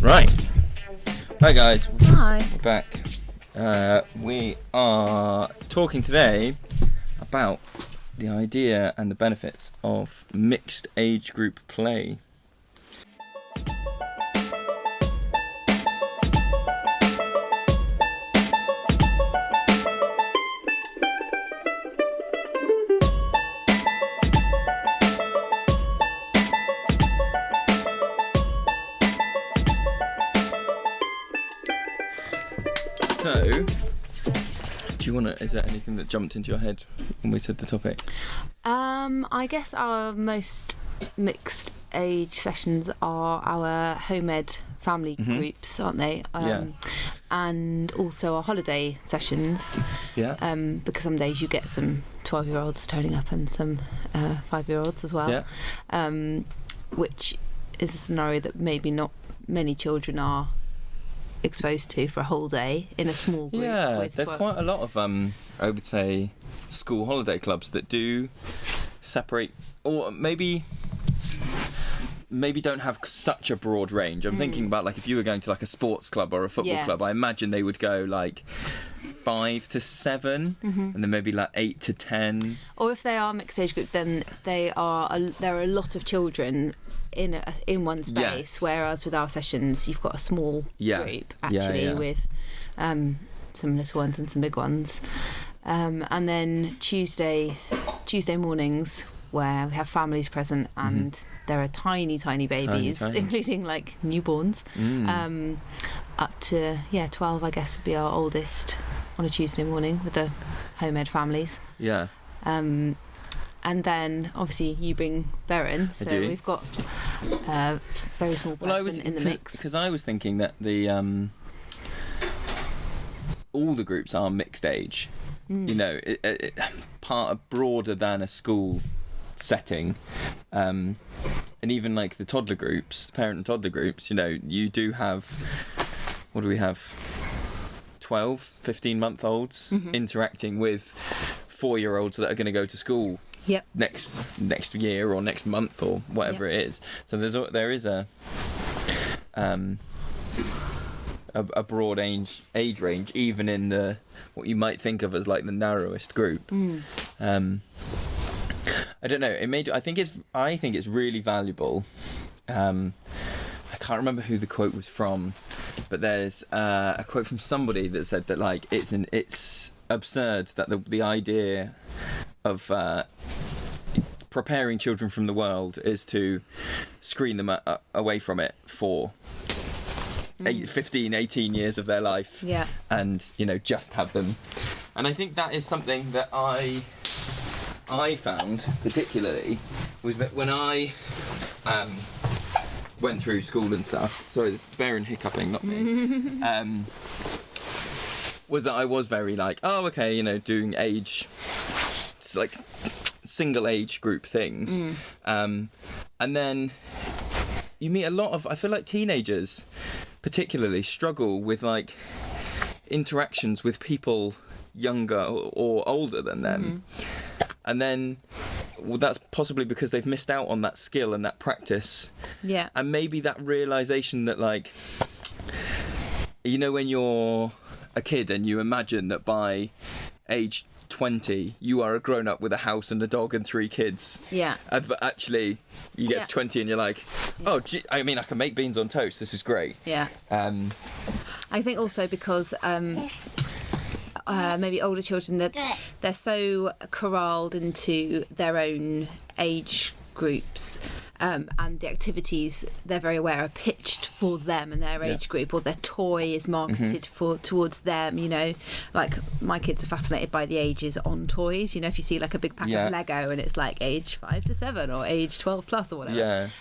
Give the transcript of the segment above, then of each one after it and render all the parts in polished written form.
Right. Hi guys. Hi. We're back. We are talking today about the idea and the benefits of mixed age group play. So, do you want to, is there anything that jumped into your head when we said the topic? I guess our most mixed age sessions are our home ed family groups, aren't they? Yeah. And also our holiday sessions. Yeah. Because some days you get some 12-year-olds turning up and some 5-year-olds as well. Yeah. Which is a scenario that maybe not many children are exposed to for a whole day in a small group. Yeah, there's quite a lot of, I would say, school holiday clubs that do separate, or maybe don't have such a broad range. I'm thinking about, like, if you were going to like a sports club or a football club, I imagine they would go like 5 to 7, and then maybe like 8 to 10. Or if they are mixed age group, then there are a lot of children in one space. Yes. Whereas with our sessions, you've got a small group actually with some little ones and some big ones, and then Tuesday mornings where we have families present and there are tiny babies, Tiny. including like newborns, up to 12 I guess would be our oldest on a Tuesday morning with the home ed families. Yeah. And then obviously you bring Beren, so we've got a very small person in the mix. Because I was thinking that the all the groups are mixed age. You know, broader than a school setting, and even like the toddler groups, parent and toddler groups. You know, you do have, what do we have? 12, 15-month-olds interacting with 4-year-olds that are going to go to school. Yep. Next year or next month or whatever it is. So there is a broad age range, even in the what you might think of as like the narrowest group. I don't know. I think it's really valuable. I can't remember who the quote was from, but there's a quote from somebody that said that like it's absurd that the idea of preparing children from the world is to screen them away from it for 15, 18 years of their life, and you know, just have them. And I think that is something that I found particularly was that when I went through school and stuff, sorry, this is Beren hiccuping, not me, was that I was very like, oh okay, you know, doing age, like single age group things, and then you meet a lot of, I feel like teenagers particularly struggle with like interactions with people younger or older than them, and then that's possibly because they've missed out on that skill and that practice, and maybe that realization that, like, you know, when you're a kid and you imagine that by age 20 you are a grown-up with a house and a dog and 3 kids, but actually you get to 20 and you're like, oh gee, I mean, I can make beans on toast, this is great. I think also because maybe older children, that they're so corralled into their own age groups, and the activities they're very aware are pitched for them and their age group, or their toy is marketed towards them. You know, like my kids are fascinated by the ages on toys. You know, if you see like a big pack of Lego and it's like age 5 to 7 or age 12 plus or whatever.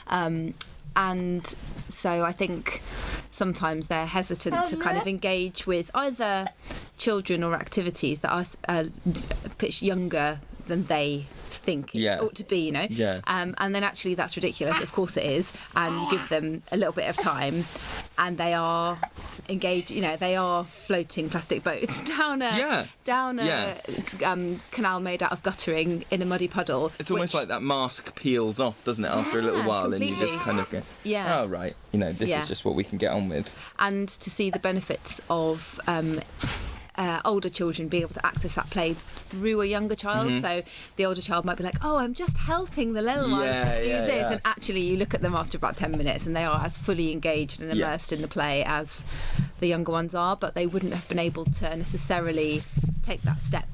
And so I think sometimes they're hesitant to kind of engage with either children or activities that are pitched younger than they think it ought to be, you know. And then actually that's ridiculous. Of course it is. And you give them a little bit of time, and they are engaged. You know, they are floating plastic boats down a canal made out of guttering in a muddy puddle. It's almost like that mask peels off, doesn't it, after a little while, completely. and you just kind of go, oh right, you know, this is just what we can get on with. And to see the benefits of older children being able to access that play through a younger child. So the older child might be like, oh, I'm just helping the little ones to do this. And actually you look at them after about 10 minutes and they are as fully engaged and immersed in the play as the younger ones are, but they wouldn't have been able to necessarily take that step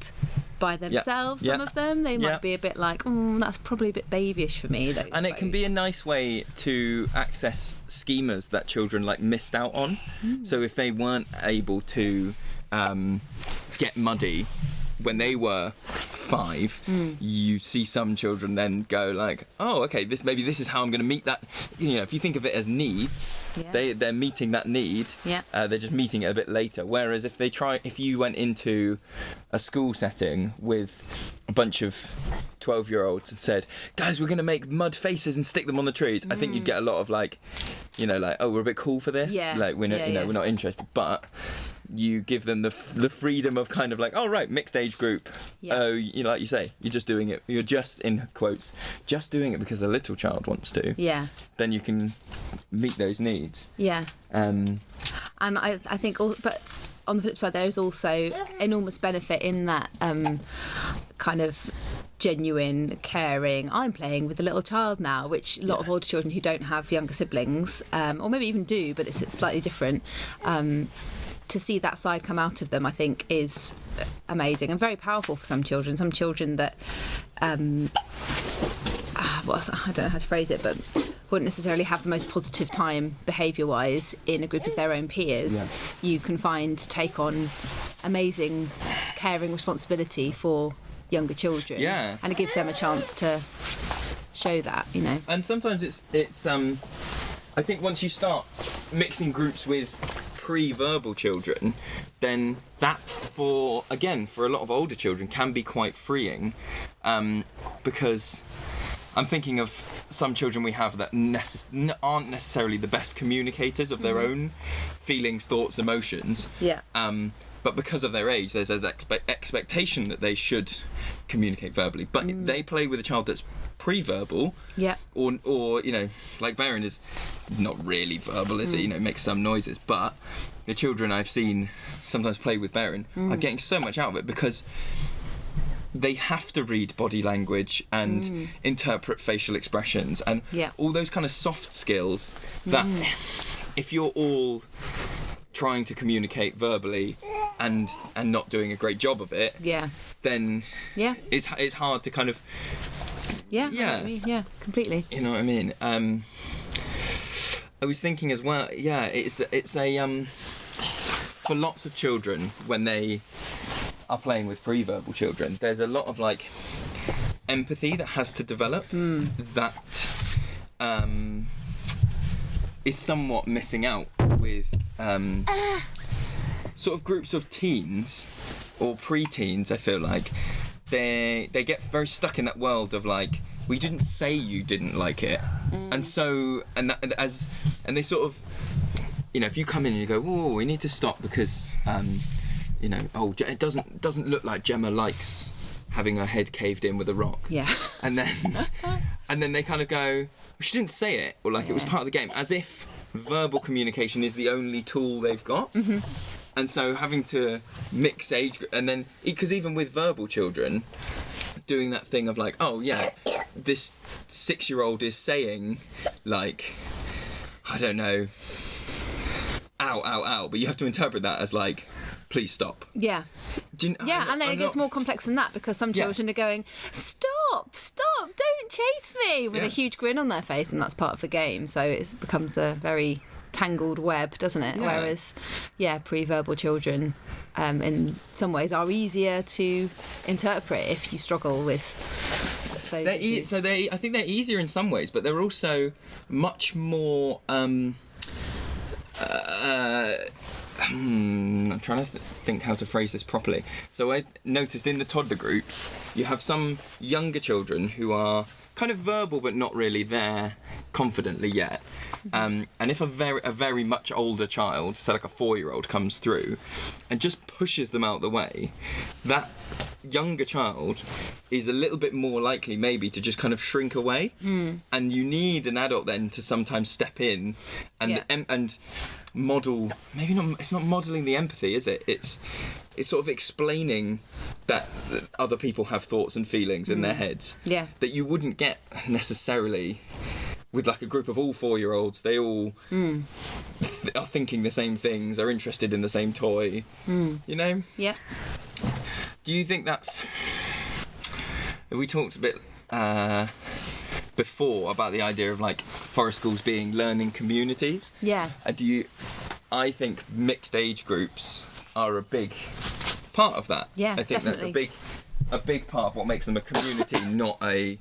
by themselves. Some of them, they might be a bit like, that's probably a bit babyish for me. And it can be a nice way to access schemas that children like missed out on. So if they weren't able to get muddy when they were 5, you see some children then go like, oh, okay, this is how I'm going to meet that. You know, if you think of it as needs, they're meeting that need. They're just meeting it a bit later. Whereas if you went into a school setting with a bunch of 12-year-olds and said, guys, we're going to make mud faces and stick them on the trees, I think you'd get a lot of like, you know, like, oh, we're a bit cool for this. Like we're not, we're not interested, but you give them the freedom of kind of like, oh right, mixed age group. Oh, you know, like you say, you're just doing it. You're just, in quotes, just doing it because a little child wants to. Then you can meet those needs. And I think, but on the flip side, there is also enormous benefit in that kind of genuine, caring, I'm playing with a little child now, which a lot of older children who don't have younger siblings, or maybe even do, but it's slightly different, to see that side come out of them, I think, is amazing and very powerful for some children. Some children that, I don't know how to phrase it, but wouldn't necessarily have the most positive time behaviour-wise in a group of their own peers. You can take on amazing, caring responsibility for younger children. And it gives them a chance to show that, you know. And sometimes it's I think once you start mixing groups with pre-verbal children, then that for a lot of older children can be quite freeing, because I'm thinking of some children we have that aren't necessarily the best communicators of their own feelings, thoughts, emotions. But because of their age, there's expectation that they should communicate verbally. But they play with a child that's pre-verbal, or you know, like Baron is not really verbal, is it? You know, makes some noises. But the children I've seen sometimes play with Baron are getting so much out of it because they have to read body language and interpret facial expressions and all those kind of soft skills that if you're all trying to communicate verbally and not doing a great job of it, then it's hard to kind of completely. You know what I mean? I was thinking as well. It's a for lots of children when they are playing with pre-verbal children, there's a lot of like empathy that has to develop that is somewhat missing out with sort of groups of teens or pre-teens. I feel like they get very stuck in that world of like, we didn't say you didn't like it, and so and they sort of, you know, if you come in and you go, whoa, we need to stop because you know, it doesn't look like Gemma likes having her head caved in with a rock. And then they kind of go, well, she didn't say it, or like it was part of the game, as if verbal communication is the only tool they've got. And so having to mix age, and then because even with verbal children, doing that thing of like, oh yeah, this 6-year-old is saying like, I don't know, ow, ow, ow, but you have to interpret that as like, please stop. Do you know, and then it gets more complex than that because some children are going, stop, don't chase me, with a huge grin on their face, and that's part of the game. So it becomes a very tangled web, doesn't it? Whereas pre-verbal children in some ways are easier to interpret if you struggle with those issues. I think they're easier in some ways, but they're also much more I'm trying to think how to phrase this properly. So I noticed in the toddler groups, you have some younger children who are kind of verbal but not really there confidently yet. And if a very much older child, so like a 4-year-old, comes through and just pushes them out the way, that younger child is a little bit more likely maybe to just kind of shrink away. And you need an adult then to sometimes step in and model, maybe not, it's not modelling the empathy, is it? It's sort of explaining that other people have thoughts and feelings in their heads that you wouldn't get necessarily with like a group of all 4-year-olds. They all are thinking the same things, are interested in the same toy, you know? Yeah. Do you think that's... We talked a bit before about the idea of like forest schools being learning communities. Yeah. I think mixed age groups are a big part of that. Yeah, I think definitely. that's a big part of what makes them a community, not a,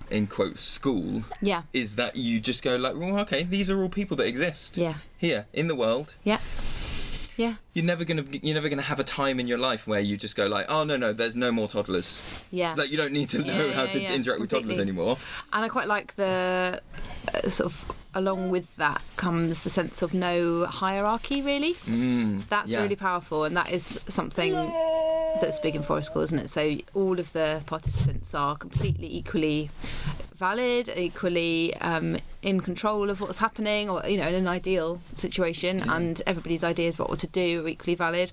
in quotes, school. Yeah. Is that you just go like, well, okay, these are all people that exist. Yeah. Here in the world. Yeah. Yeah. You're never gonna have a time in your life where you just go like, oh no, there's no more toddlers. Yeah. Like you don't need to know how to interact with toddlers anymore. And I quite like the sort of, along with that comes the sense of no hierarchy, really. That's really powerful, and that is something that's big in forest school, isn't it? So all of the participants are completely equally valid, equally in control of what's happening, or in an ideal situation, and everybody's ideas about what to do are equally valid.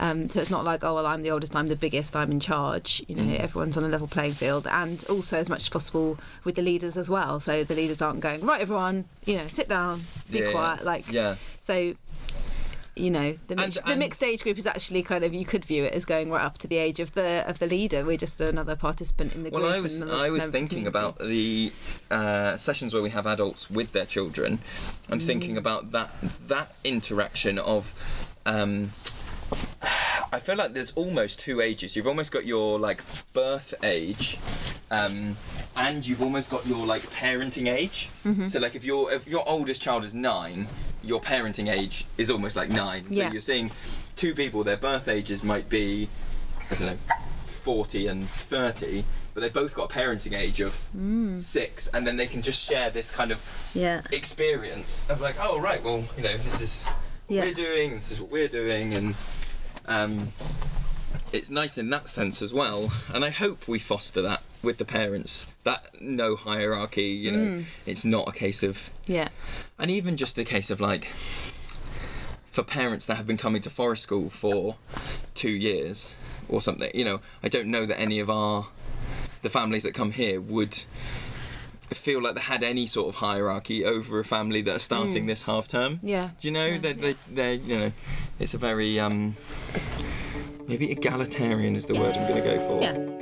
So it's not like, oh well, I'm the oldest, I'm the biggest, I'm in charge. Everyone's on a level playing field, and also as much as possible with the leaders as well. So the leaders aren't going, right, everyone, sit down, be quiet, So the mixed age group is actually kind of, you could view it as going right up to the age of the leader. We're just another participant in the group. Well, I was thinking about the sessions where we have adults with their children, and thinking about that interaction of. I feel like there's almost 2 ages. You've almost got your like birth age, and you've almost got your like parenting age. So like if your oldest child is 9, your parenting age is almost like 9. So you're seeing 2 people, their birth ages might be, I don't know, 40 and 30, but they've both got a parenting age of 6, and then they can just share this kind of experience of like, oh right, well, this is what we're doing, and this is what we're doing, and it's nice in that sense as well. And I hope we foster that with the parents, that no hierarchy, it's not a case of and even just a case of like, for parents that have been coming to forest school for 2 years or something, I don't know that any of the families that come here would feel like they had any sort of hierarchy over a family that are starting this half term. Do you know, they it's a very maybe egalitarian is the word I'm going to go for.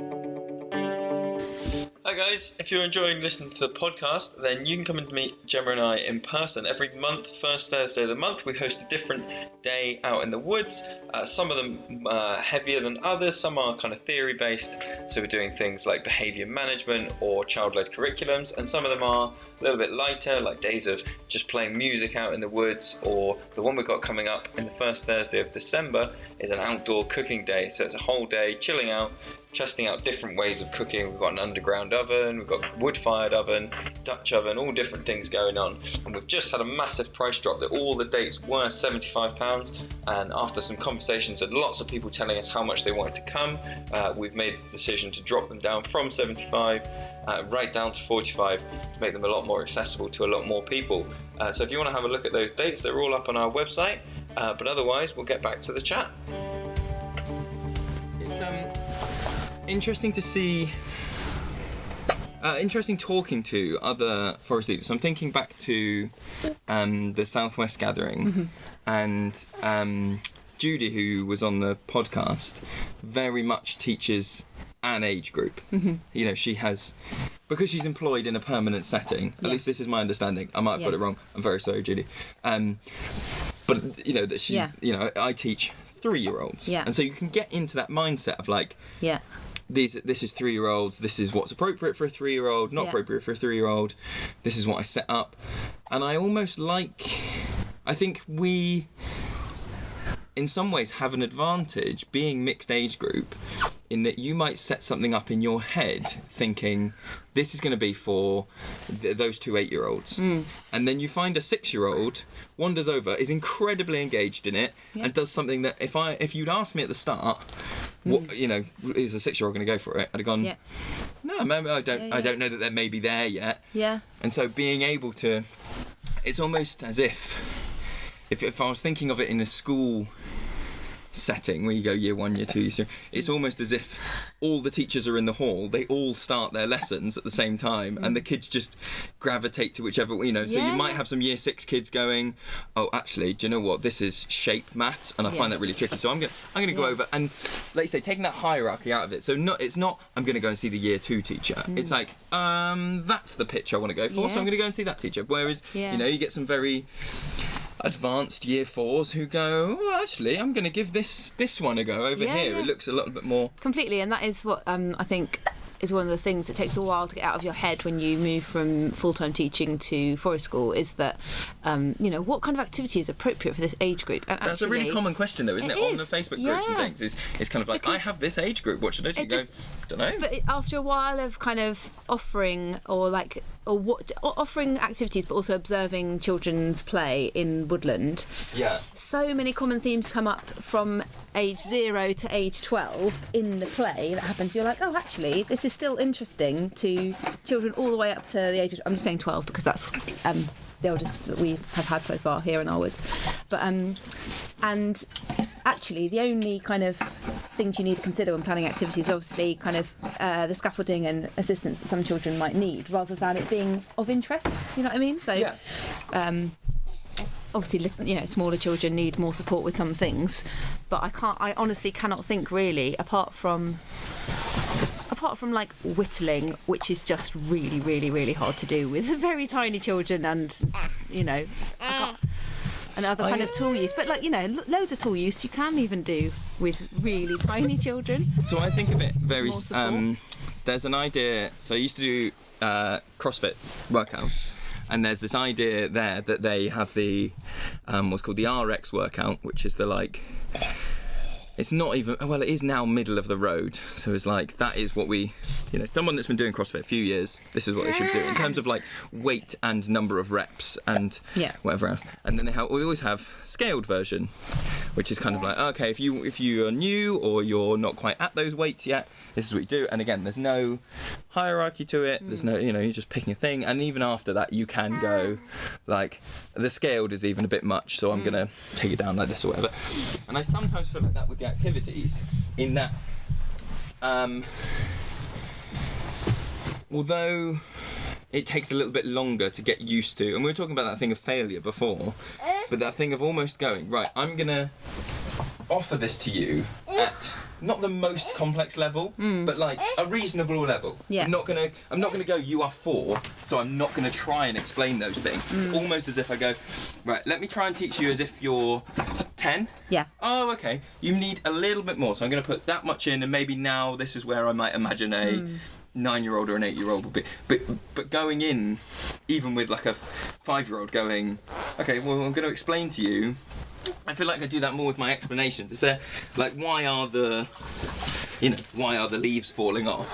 Hi guys, if you're enjoying listening to the podcast, then you can come and meet Gemma and I in person. Every month, first Thursday of the month, we host a different day out in the woods. Some of them heavier than others, some are kind of theory based, so we're doing things like behaviour management or child-led curriculums, and some of them are a little bit lighter, like days of just playing music out in the woods, or the one we've got coming up in the first Thursday of December is an outdoor cooking day, so it's a whole day chilling out, testing out different ways of cooking. We've got an underground oven, we've got wood-fired oven, Dutch oven, all different things going on. And we've just had a massive price drop that all the dates were £75. And after some conversations and lots of people telling us how much they wanted to come, we've made the decision to drop them down from 75 right down to 45 to make them a lot more accessible to a lot more people. So if you want to have a look at those dates, they're all up on our website. But otherwise, we'll get back to the chat. It's interesting to see, interesting talking to other forest leaders. So I'm thinking back to the Southwest Gathering, and Judy, who was on the podcast, very much teaches an age group. She has, because she's employed in a permanent setting, at least this is my understanding, I might have got it wrong, I'm very sorry, Judy, but that she I teach 3-year-olds, and so you can get into that mindset of like, this is 3-year-olds, this is what's appropriate for a 3-year-old, not appropriate for a 3-year-old, this is what I set up. And I almost I think we in some ways have an advantage being mixed age group, in that you might set something up in your head thinking this is going to be for those two 8-year-olds, and then you find a 6-year-old wanders over, is incredibly engaged in it, and does something that if you'd asked me at the start, what, you know, is a 6-year-old going to go for it, I'd have gone, no, maybe I don't know that they're maybe there yet. And so being able to, it's almost as if I was thinking of it in a school setting where you go year 1, year 2, year 3, it's almost as if all the teachers are in the hall, they all start their lessons at the same time, and the kids just gravitate to whichever, you know, so you might have some year 6 kids going, oh, actually, do you know what, this is shape maths, and I find that really tricky, so I'm gonna go over, and like you say, taking that hierarchy out of it, so it's not I'm gonna go and see the year 2 teacher, it's like, that's the pitch I want to go for, so I'm gonna go and see that teacher, whereas, you know, you get some very advanced year 4s who go, well, actually, I'm going to give this one a go over here. It looks a little bit more... Completely, and that is what I think is one of the things that takes a while to get out of your head when you move from full-time teaching to forest school, is that, you know, what kind of activity is appropriate for this age group? And that's actually, a really common question, though, isn't it? On the Facebook groups and things. It's kind of like, because I have this age group, what should I do? You go, don't know. But after a while of kind of offering offering activities, but also observing children's play in woodland, so many common themes come up from age 0 to age 12 in the play that happens. You're like, oh, actually, this is still interesting to children all the way up to the age of, I'm just saying 12 because that's the oldest that we have had so far here in our woods. But and actually the only kind of things you need to consider when planning activities is obviously kind of the scaffolding and assistance that some children might need, rather than it being of interest, you know what I mean? So obviously, you know, smaller children need more support with some things, but I honestly cannot think really, apart from like whittling, which is just really, really, really hard to do with very tiny children, and, you know, and other kind of tool use. But, like, you know, loads of tool use you can even do with really tiny children. So I think of it very... there's an idea... So I used to do CrossFit workouts. And there's this idea there that they have the what's called the RX workout, which is the, like, it's not even, well, it is now middle of the road. So it's like, that is what we, you know, someone that's been doing CrossFit a few years, this is what they should do in terms of, like, weight and number of reps and whatever else. And then we always have scaled version, which is kind of like, okay, if you are new or you're not quite at those weights yet, this is what you do. And again, there's no hierarchy to it. There's no, you know, you're just picking a thing. And even after that, you can go, like, the scaled is even a bit much, so I'm going to take it down like this or whatever. And I sometimes feel like that with the activities, in that, although it takes a little bit longer to get used to, and we were talking about that thing of failure before, but that thing of almost going, right, I'm going to offer this to you at not the most complex level, but like a reasonable level. I'm not gonna go, you are 4, so I'm not gonna try and explain those things. It's almost as if I go, right, let me try and teach you as if you're 10. Oh, okay, you need a little bit more, so I'm gonna put that much in, and maybe now this is where I might imagine a 9-year-old or an 8-year-old would be, but going in, even with like a 5-year-old going, okay, well, I'm going to explain to you. I feel like I do that more with my explanations. If they're like, why are the leaves falling off?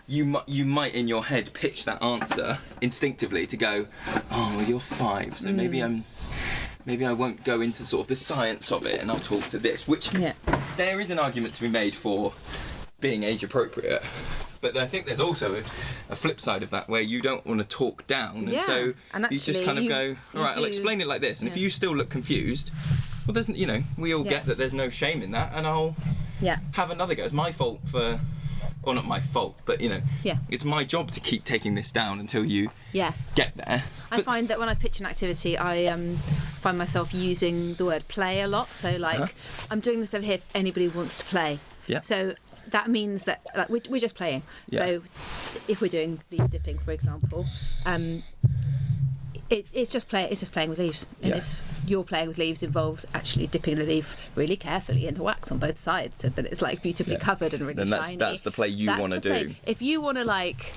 You might in your head pitch that answer instinctively to go, oh, well, you're 5, so maybe I won't go into sort of the science of it, and I'll talk to this. Which there is an argument to be made for being age appropriate. But I think there's also a flip side of that, where you don't want to talk down, and so you just kind of go, all right, I'll explain it like this, and if you still look confused, well, there's, you know, we all get that there's no shame in that, and I'll have another go. It's my fault for, or not my fault, but, you know, it's my job to keep taking this down until you get there. I find that when I pitch an activity, I find myself using the word play a lot. So, like, I'm doing this over here if anybody wants to play. So that means that, like, we're just playing. So if we're doing leaf dipping, for example, it's just playing with leaves. And if your playing with leaves involves actually dipping the leaf really carefully in the wax on both sides so that it's, like, beautifully covered and really shiny, that's the play you want to do. If you want to, like,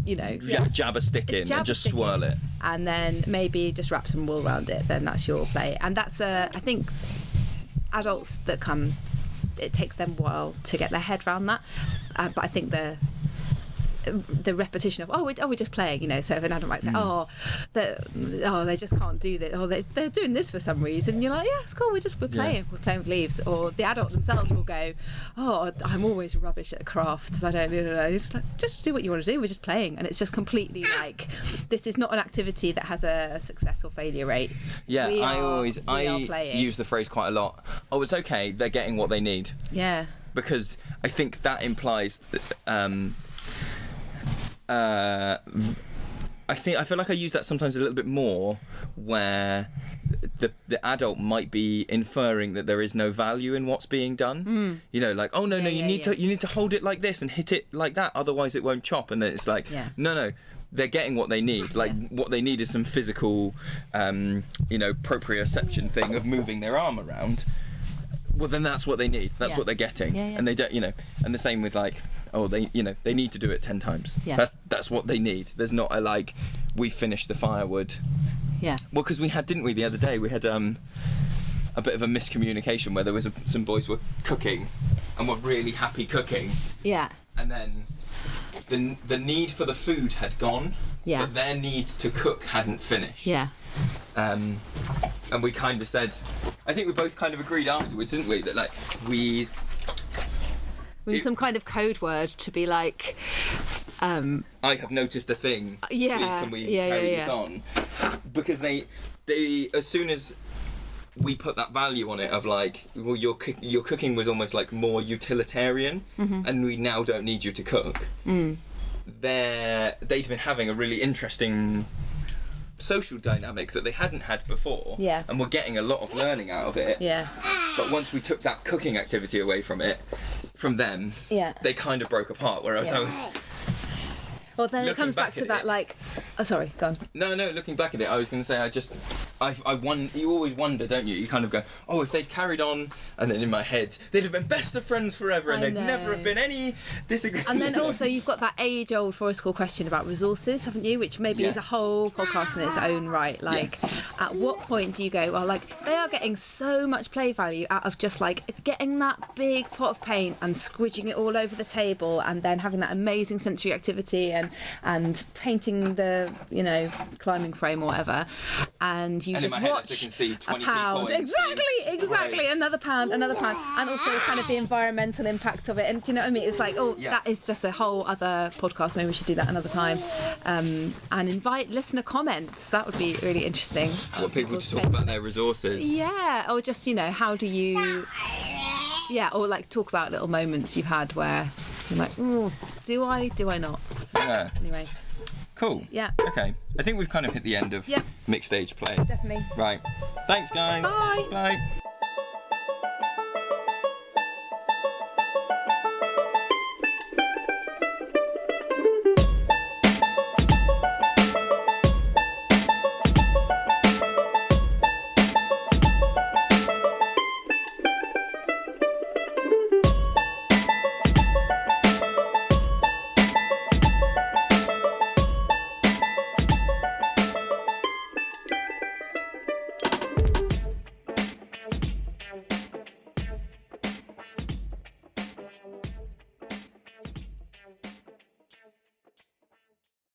you know, jab a stick in and just swirl it, and then maybe just wrap some wool around it, then that's your play. And that's I think adults that come, it takes them a while to get their head around that, but I think the repetition of we're just playing, so if an adult might say they just can't do this, or they're doing this for some reason, you're like, yeah, it's cool, we're playing with leaves. Or the adult themselves will go, I'm always rubbish at crafts, I don't know, just do what you want to do, we're just playing. And it's just completely like, this is not an activity that has a success or failure rate. I use the phrase quite a lot, it's okay, they're getting what they need. Yeah, because I think that implies that, I feel like I use that sometimes a little bit more, where the adult might be inferring that there is no value in what's being done. Like, you need to hold it like this and hit it like that, otherwise it won't chop. And then it's like, no, they're getting what they need. Like, what they need is some physical, proprioception thing of moving their arm around. Well, then that's what they need. That's what they're getting. And they don't, and the same with like, they need to do it 10 times. That's what they need. There's not a like, we finished the firewood. Well, because didn't we the other day, we had a bit of a miscommunication where there was some boys were cooking and were really happy cooking. And then the need for the food had gone. But their need to cook hadn't finished. And we kind of said, I think we both kind of agreed afterwards, didn't we, that like we need some kind of code word to be like, I have noticed a thing. Please can we carry this on? Because they as soon as we put that value on it of like, well, your cooking was almost like more utilitarian, and we now don't need you to cook. They'd been having a really interesting social dynamic that they hadn't had before, and were getting a lot of learning out of it. But once we took that cooking activity away from them, they kind of broke apart. Whereas I was. Well, then it comes back to that, like... Oh, sorry, go on. No, looking back at it, I was going to say, you always wonder, don't you? You kind of go, if they'd carried on, and then in my head, they'd have been best of friends forever, and there'd never have been any disagreement. And then also, you've got that age-old Forest School question about resources, haven't you? Which maybe is a whole podcast in its own right. Like, at what point do you go, well, like, they are getting so much play value out of just, like, getting that big pot of paint and squidging it all over the table, and then having that amazing sensory activity and painting the climbing frame or whatever, and you just watch a pound, exactly another pound, and also kind of the environmental impact of it. And do you know what I mean? It's like, that is just a whole other podcast. Maybe we should do that another time, and invite listener comments. That would be really interesting. What people to talk about their resources, or just how do you or like talk about little moments you've had where you're like, do I not? Anyway. Cool. Okay. I think we've kind of hit the end of mixed age play. Definitely. Right. Thanks, guys. Bye. Bye.